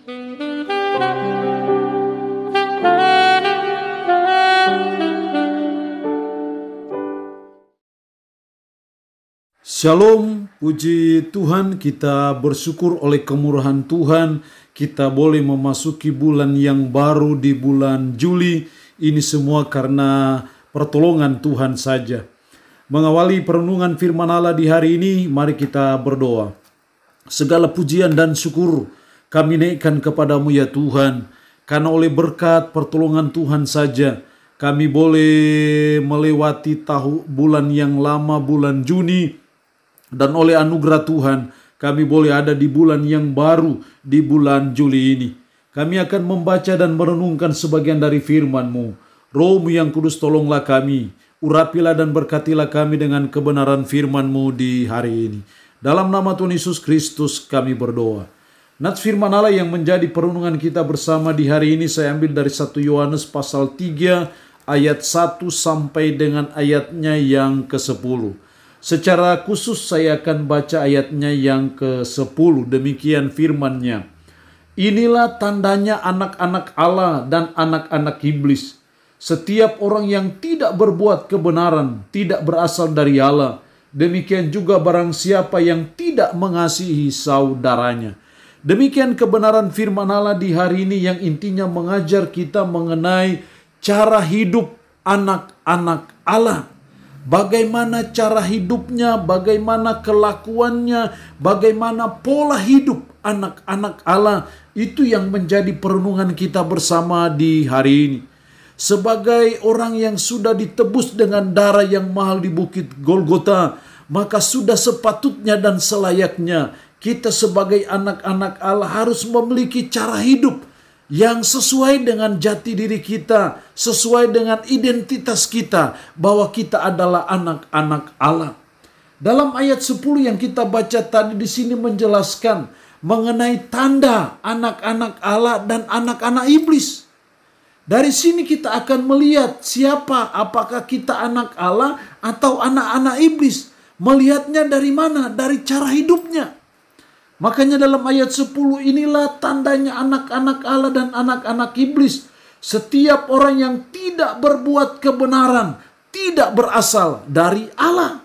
Shalom, puji Tuhan, kita bersyukur oleh kemurahan Tuhan, kita boleh memasuki bulan yang baru di bulan Juli, ini semua karena pertolongan Tuhan saja. Mengawali perenungan firman Allah di hari ini, mari kita berdoa. Segala pujian dan syukur kami naikkan kepadamu ya Tuhan, karena oleh berkat pertolongan Tuhan saja, kami boleh melewati bulan yang lama, bulan Juni. Dan oleh anugerah Tuhan, kami boleh ada di bulan yang baru, di bulan Juli ini. Kami akan membaca dan merenungkan sebagian dari firman-Mu. Roh-Mu yang kudus, tolonglah kami. Urapilah dan berkatilah kami dengan kebenaran firman-Mu di hari ini. Dalam nama Tuhan Yesus Kristus kami berdoa. Nats firman Allah yang menjadi perenungan kita bersama di hari ini, saya ambil dari 1 Yohanes pasal 3 ayat 1 sampai dengan ayatnya yang ke-10. Secara khusus saya akan baca ayatnya yang ke-10. Demikian firman-Nya. Inilah tandanya anak-anak Allah dan anak-anak iblis. Setiap orang yang tidak berbuat kebenaran tidak berasal dari Allah. Demikian juga barang siapa yang tidak mengasihi saudaranya. Demikian kebenaran firman Allah di hari ini yang intinya mengajar kita mengenai cara hidup anak-anak Allah. Bagaimana cara hidupnya, bagaimana kelakuannya, bagaimana pola hidup anak-anak Allah. Itu yang menjadi perenungan kita bersama di hari ini. Sebagai orang yang sudah ditebus dengan darah yang mahal di Bukit Golgota, maka sudah sepatutnya dan selayaknya kita sebagai anak-anak Allah harus memiliki cara hidup yang sesuai dengan jati diri kita, sesuai dengan identitas kita, bahwa kita adalah anak-anak Allah. Dalam ayat 10 yang kita baca tadi di sini menjelaskan mengenai tanda anak-anak Allah dan anak-anak iblis. Dari sini kita akan melihat siapa, apakah kita anak Allah atau anak-anak iblis. Melihatnya dari mana? Dari cara hidupnya. Makanya dalam ayat 10 inilah tandanya anak-anak Allah dan anak-anak iblis. Setiap orang yang tidak berbuat kebenaran tidak berasal dari Allah.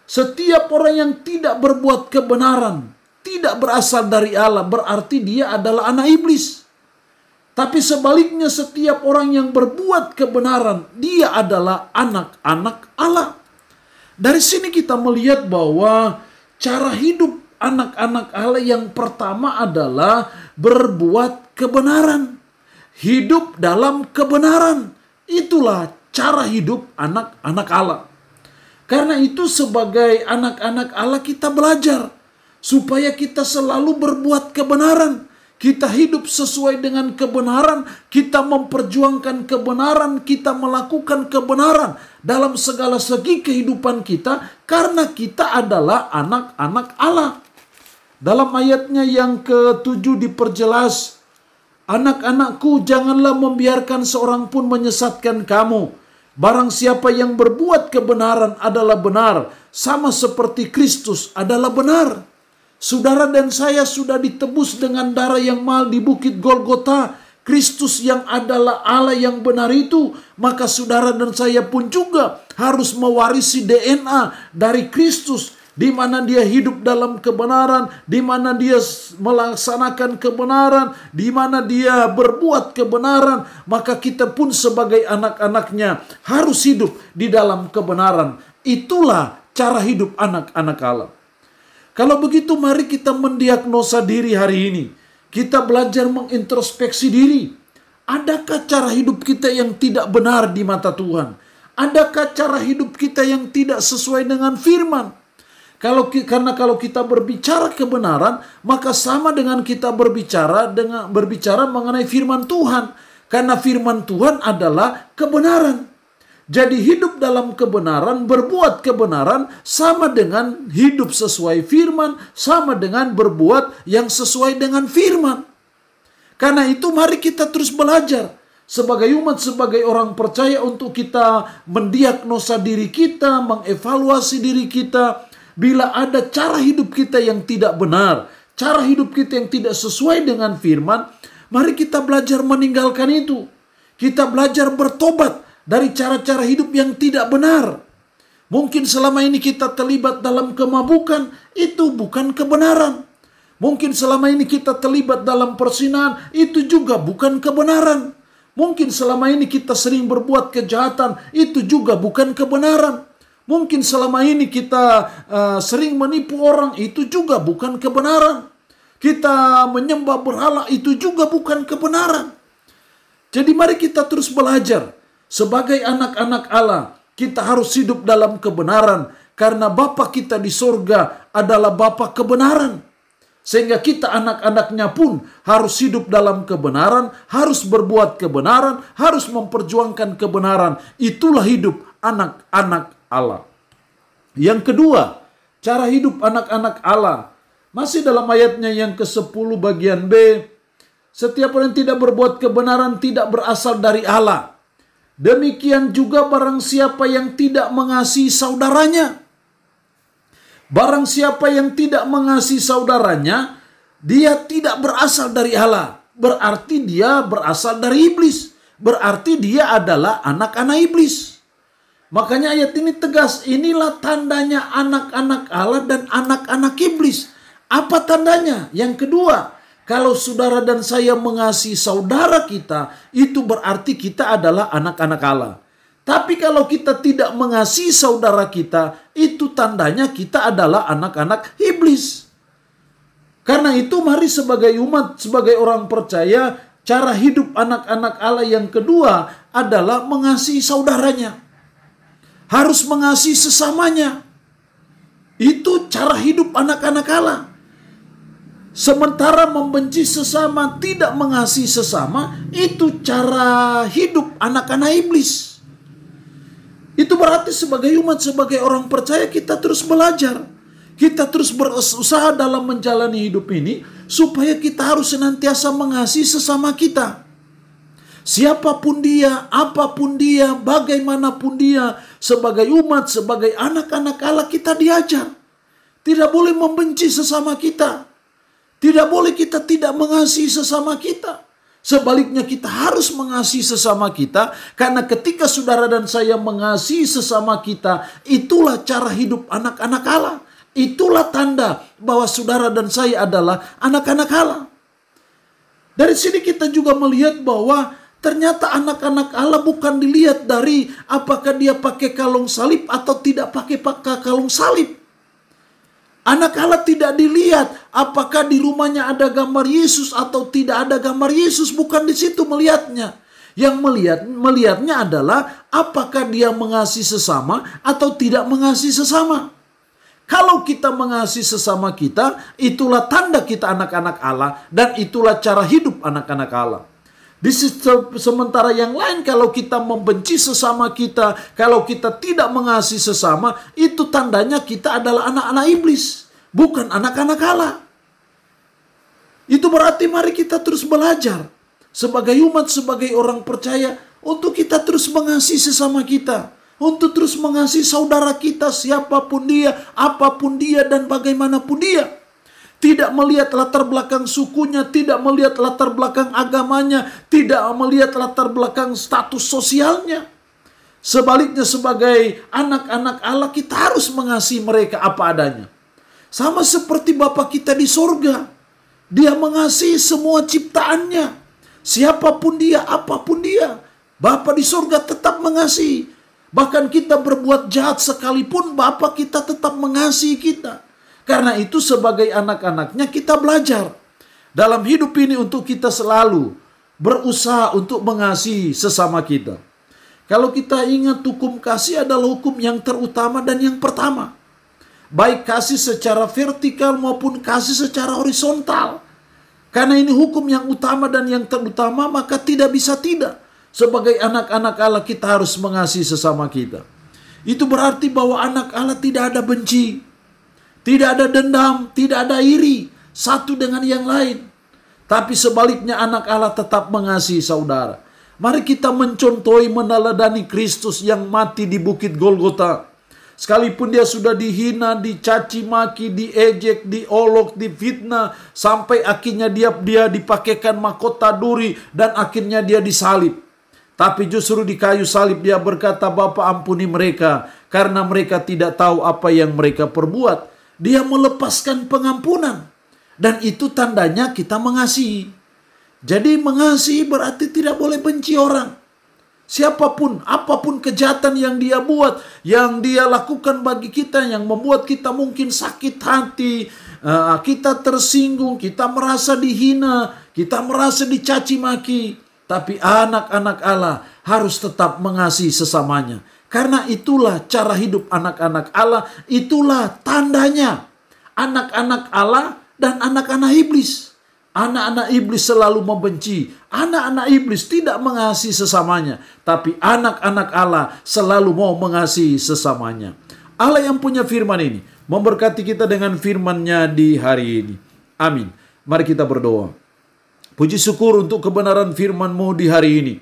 Setiap orang yang tidak berbuat kebenaran tidak berasal dari Allah, berarti dia adalah anak iblis. Tapi sebaliknya setiap orang yang berbuat kebenaran dia adalah anak-anak Allah. Dari sini kita melihat bahwa cara hidup anak-anak Allah yang pertama adalah berbuat kebenaran. Hidup dalam kebenaran. Itulah cara hidup anak-anak Allah. Karena itu sebagai anak-anak Allah kita belajar supaya kita selalu berbuat kebenaran. Kita hidup sesuai dengan kebenaran, kita memperjuangkan kebenaran, kita melakukan kebenaran dalam segala segi kehidupan kita karena kita adalah anak-anak Allah. Dalam ayatnya yang ke-7 diperjelas, anak-anakku janganlah membiarkan seorang pun menyesatkan kamu. Barang siapa yang berbuat kebenaran adalah benar, sama seperti Kristus adalah benar. Saudara dan saya sudah ditebus dengan darah yang mahal di Bukit Golgota. Kristus yang adalah Allah yang benar itu, maka saudara dan saya pun juga harus mewarisi DNA dari Kristus, di mana dia hidup dalam kebenaran, di mana dia melaksanakan kebenaran, di mana dia berbuat kebenaran, maka kita pun sebagai anak-anaknya harus hidup di dalam kebenaran. Itulah cara hidup anak-anak Allah. Kalau begitu mari kita mendiagnosa diri hari ini. Kita belajar mengintrospeksi diri. Adakah cara hidup kita yang tidak benar di mata Tuhan? Adakah cara hidup kita yang tidak sesuai dengan firman? Karena kalau kita berbicara kebenaran, maka sama dengan kita berbicara mengenai firman Tuhan. Karena firman Tuhan adalah kebenaran. Jadi hidup dalam kebenaran, berbuat kebenaran, sama dengan hidup sesuai firman, sama dengan berbuat yang sesuai dengan firman. Karena itu mari kita terus belajar. Sebagai umat, sebagai orang percaya untuk kita mendiagnosa diri kita, mengevaluasi diri kita. Bila ada cara hidup kita yang tidak benar, cara hidup kita yang tidak sesuai dengan firman, mari kita belajar meninggalkan itu. Kita belajar bertobat dari cara-cara hidup yang tidak benar. Mungkin selama ini kita terlibat dalam kemabukan, itu bukan kebenaran. Mungkin selama ini kita terlibat dalam perzinahan, itu juga bukan kebenaran. Mungkin selama ini kita sering berbuat kejahatan, itu juga bukan kebenaran. Mungkin selama ini kita sering menipu orang, itu juga bukan kebenaran. Kita menyembah berhala, itu juga bukan kebenaran. Jadi mari kita terus belajar. Sebagai anak-anak Allah, kita harus hidup dalam kebenaran. Karena Bapa kita di sorga adalah Bapa kebenaran. Sehingga kita anak-anaknya pun harus hidup dalam kebenaran, harus berbuat kebenaran, harus memperjuangkan kebenaran. Itulah hidup anak-anak Allah. Yang kedua, cara hidup anak-anak Allah. Masih dalam ayatnya yang ke-10 bagian B. Setiap orang yang tidak berbuat kebenaran tidak berasal dari Allah. Demikian juga barang siapa yang tidak mengasihi saudaranya. Barang siapa yang tidak mengasihi saudaranya, dia tidak berasal dari Allah. Berarti dia berasal dari iblis. Berarti dia adalah anak-anak iblis. Makanya ayat ini tegas, inilah tandanya anak-anak Allah dan anak-anak iblis. Apa tandanya? Yang kedua, kalau saudara dan saya mengasihi saudara kita, itu berarti kita adalah anak-anak Allah. Tapi kalau kita tidak mengasihi saudara kita, itu tandanya kita adalah anak-anak iblis. Karena itu mari sebagai umat, sebagai orang percaya, cara hidup anak-anak Allah yang kedua adalah mengasihi saudaranya. Harus mengasihi sesamanya. Itu cara hidup anak-anak Allah. Sementara membenci sesama, tidak mengasihi sesama, itu cara hidup anak-anak iblis. Itu berarti sebagai umat, sebagai orang percaya kita terus belajar. Kita terus berusaha dalam menjalani hidup ini supaya kita harus senantiasa mengasihi sesama kita. Siapapun dia, apapun dia, bagaimanapun dia, sebagai umat, sebagai anak-anak Allah kita diajar. Tidak boleh membenci sesama kita. Tidak boleh kita tidak mengasihi sesama kita. Sebaliknya kita harus mengasihi sesama kita, karena ketika saudara dan saya mengasihi sesama kita, itulah cara hidup anak-anak Allah. Itulah tanda bahwa saudara dan saya adalah anak-anak Allah. Dari sini kita juga melihat bahwa ternyata anak-anak Allah bukan dilihat dari apakah dia pakai kalung salib atau tidak pakai kalung salib. Anak Allah tidak dilihat apakah di rumahnya ada gambar Yesus atau tidak ada gambar Yesus. Bukan di situ melihatnya. Yang melihatnya adalah apakah dia mengasihi sesama atau tidak mengasihi sesama. Kalau kita mengasihi sesama kita, itulah tanda kita anak-anak Allah. Dan itulah cara hidup anak-anak Allah. Sementara yang lain, kalau kita membenci sesama kita, kalau kita tidak mengasihi sesama, itu tandanya kita adalah anak-anak iblis, bukan anak-anak Allah. Itu berarti mari kita terus belajar sebagai umat, sebagai orang percaya, untuk kita terus mengasihi sesama kita, untuk terus mengasihi saudara kita, siapapun dia, apapun dia, dan bagaimanapun dia. Tidak melihat latar belakang sukunya, tidak melihat latar belakang agamanya, tidak melihat latar belakang status sosialnya. Sebaliknya sebagai anak-anak Allah kita harus mengasihi mereka apa adanya. Sama seperti Bapa kita di sorga. Dia mengasihi semua ciptaannya. Siapapun dia, apapun dia. Bapa di sorga tetap mengasihi. Bahkan kita berbuat jahat sekalipun, Bapa kita tetap mengasihi kita. Karena itu sebagai anak-anaknya kita belajar dalam hidup ini untuk kita selalu berusaha untuk mengasihi sesama kita. Kalau kita ingat, hukum kasih adalah hukum yang terutama dan yang pertama. Baik kasih secara vertikal maupun kasih secara horizontal. Karena ini hukum yang utama dan yang terutama, maka tidak bisa tidak. Sebagai anak-anak Allah kita harus mengasihi sesama kita. Itu berarti bahwa anak Allah tidak ada benci. Tidak ada dendam, tidak ada iri satu dengan yang lain. Tapi sebaliknya anak Allah tetap mengasihi saudara. Mari kita mencontohi, meneladani Kristus yang mati di Bukit Golgota. sekalipun dia sudah dihina, dicaci maki, diejek, diolok, difitnah, sampai akhirnya dia dipakaikan mahkota duri dan akhirnya dia disalib. Tapi justru di kayu salib dia berkata, Bapa ampuni mereka, karena mereka tidak tahu apa yang mereka perbuat. Dia melepaskan pengampunan. Dan itu tandanya kita mengasihi. Jadi mengasihi berarti tidak boleh benci orang. Siapapun, apapun kejahatan yang dia buat, yang dia lakukan bagi kita, yang membuat kita mungkin sakit hati, kita tersinggung, kita merasa dihina, kita merasa dicaci maki. Tapi anak-anak Allah harus tetap mengasihi sesamanya. Karena itulah cara hidup anak-anak Allah, itulah tandanya. Anak-anak Allah dan anak-anak iblis. Anak-anak iblis selalu membenci. Anak-anak iblis tidak mengasihi sesamanya. Tapi anak-anak Allah selalu mau mengasihi sesamanya. Allah yang punya firman ini memberkati kita dengan firman-Nya di hari ini. Amin. Mari kita berdoa. Puji syukur untuk kebenaran firman-Mu di hari ini,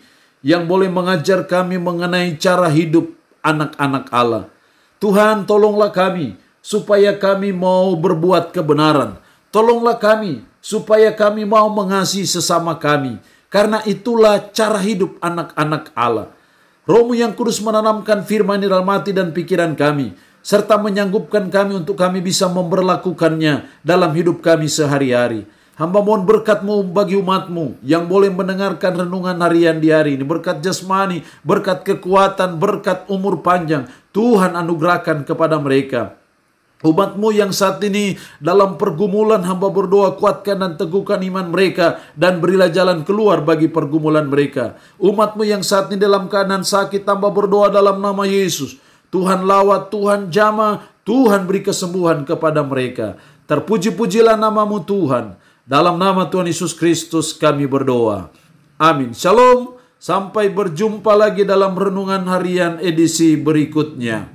yang boleh mengajar kami mengenai cara hidup anak-anak Allah. Tuhan, tolonglah kami supaya kami mau berbuat kebenaran. Tolonglah kami supaya kami mau mengasihi sesama kami. Karena itulah cara hidup anak-anak Allah. Roh-Mu yang kudus menanamkan firman di dalam hati dan pikiran kami, serta menyanggupkan kami untuk kami bisa memberlakukannya dalam hidup kami sehari-hari. Hamba mohon berkat-Mu bagi umat-Mu yang boleh mendengarkan renungan harian di hari ini. Berkat jasmani, berkat kekuatan, berkat umur panjang, Tuhan anugerahkan kepada mereka. Umat-Mu yang saat ini dalam pergumulan, hamba berdoa kuatkan dan teguhkan iman mereka, dan berilah jalan keluar bagi pergumulan mereka. Umat-Mu yang saat ini dalam keadaan sakit, hamba berdoa dalam nama Yesus. Tuhan lawat, Tuhan jamah, Tuhan beri kesembuhan kepada mereka. Terpuji-pujilah nama-Mu Tuhan. Dalam nama Tuhan Yesus Kristus kami berdoa. Amin. Shalom. Sampai berjumpa lagi dalam renungan harian edisi berikutnya.